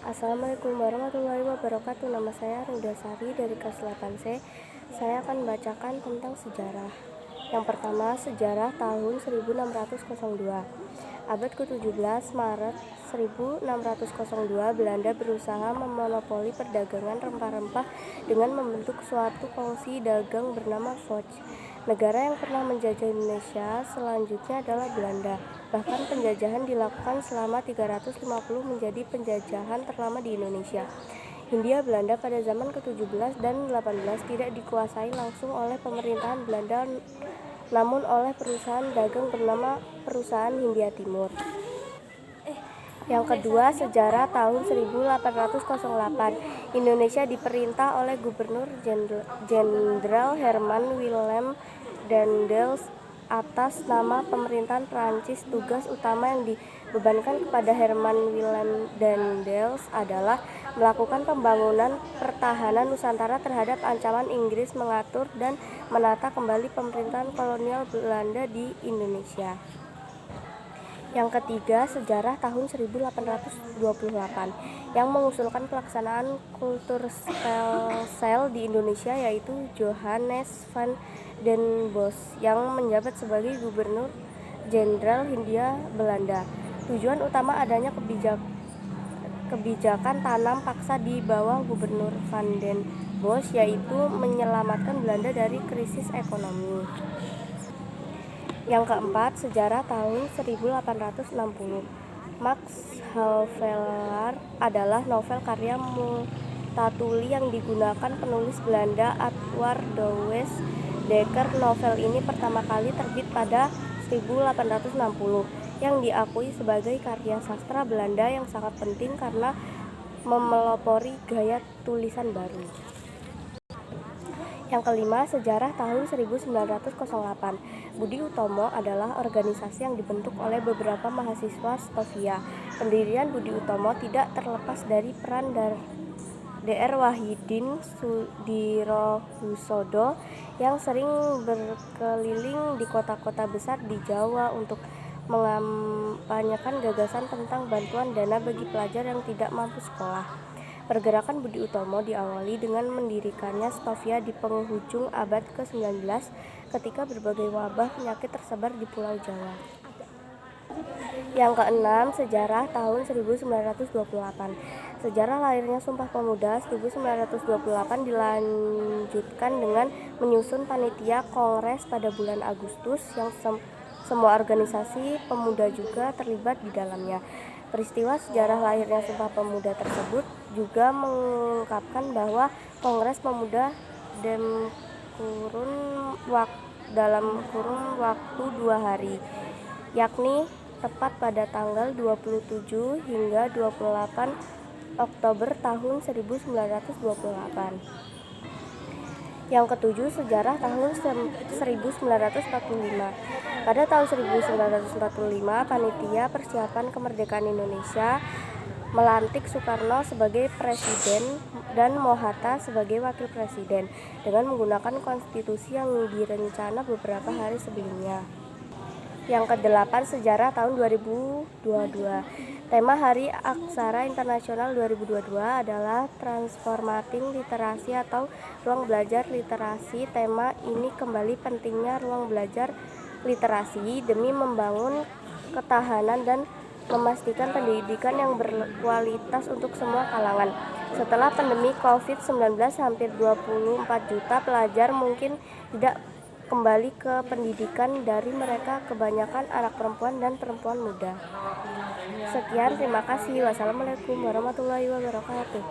Assalamualaikum warahmatullahi wabarakatuh. Nama saya Rindasari dari kelas 8C. Saya akan membacakan tentang sejarah. Yang pertama, sejarah tahun 1602. Abad ke-17, Maret 1602, Belanda berusaha memonopoli perdagangan rempah-rempah dengan membentuk suatu kongsi dagang bernama Vocht. Negara yang pernah menjajah Indonesia selanjutnya adalah Belanda. Bahkan penjajahan dilakukan selama 350 menjadi penjajahan terlama di Indonesia. Hindia Belanda pada zaman ke-17 dan 18 tidak dikuasai langsung oleh pemerintahan Belanda, namun oleh perusahaan dagang bernama Perusahaan Hindia Timur. Yang kedua, sejarah tahun 1808. Indonesia diperintah oleh Gubernur Jenderal Herman Willem Daendels atas nama pemerintahan Prancis. Tugas utama yang dibebankan kepada Herman Willem Daendels adalah melakukan pembangunan pertahanan Nusantara terhadap ancaman Inggris, mengatur dan menata kembali pemerintahan kolonial Belanda di Indonesia. Yang ketiga, sejarah tahun 1828 yang mengusulkan pelaksanaan Kulturstelsel di Indonesia, yaitu Johannes van den Bos yang menjabat sebagai Gubernur Jenderal Hindia Belanda. Tujuan utama adanya kebijakan tanam paksa di bawah Gubernur van den Bos, yaitu menyelamatkan Belanda dari krisis ekonomi. Yang keempat, sejarah tahun 1860. Max Havelaar adalah novel karya Multatuli yang digunakan penulis Belanda Edward Douwes Dekker. Novel ini pertama kali terbit pada 1860, yang diakui sebagai karya sastra Belanda yang sangat penting karena memelopori gaya tulisan baru. Yang kelima, sejarah tahun 1908. Budi Utomo adalah organisasi yang dibentuk oleh beberapa mahasiswa Stovia. Pendirian Budi Utomo tidak terlepas dari peran Dr. Wahidin Sudirohusodo yang sering berkeliling di kota-kota besar di Jawa untuk mengampanyekan gagasan tentang bantuan dana bagi pelajar yang tidak mampu sekolah. Pergerakan Budi Utomo diawali dengan mendirikannya Stovia di penghujung abad ke-19 ketika berbagai wabah penyakit tersebar di Pulau Jawa. Yang keenam, sejarah tahun 1928. Sejarah lahirnya Sumpah Pemuda 1928 dilanjutkan dengan menyusun panitia kongres pada bulan Agustus yang semua organisasi pemuda juga terlibat di dalamnya. Peristiwa sejarah lahirnya Sumpah Pemuda tersebut juga mengungkapkan bahwa Kongres Pemuda dalam kurun waktu 2 hari, yakni tepat pada tanggal 27 hingga 28 Oktober tahun 1928. Yang ketujuh, sejarah tahun 1945. Pada tahun 1945, panitia persiapan kemerdekaan Indonesia melantik Soekarno sebagai presiden dan Mohatta sebagai wakil presiden dengan menggunakan konstitusi yang direncana beberapa hari sebelumnya. Yang kedelapan, sejarah tahun 2022. Tema Hari Aksara Internasional 2022 adalah Transformating Literasi atau Ruang Belajar Literasi. Tema ini kembali pentingnya ruang belajar literasi demi membangun ketahanan dan memastikan pendidikan yang berkualitas untuk semua kalangan. Setelah pandemi COVID-19, hampir 24 juta pelajar mungkin tidak kembali ke pendidikan, dari mereka kebanyakan anak perempuan dan perempuan muda. Sekian, terima kasih. Wassalamualaikum warahmatullahi wabarakatuh.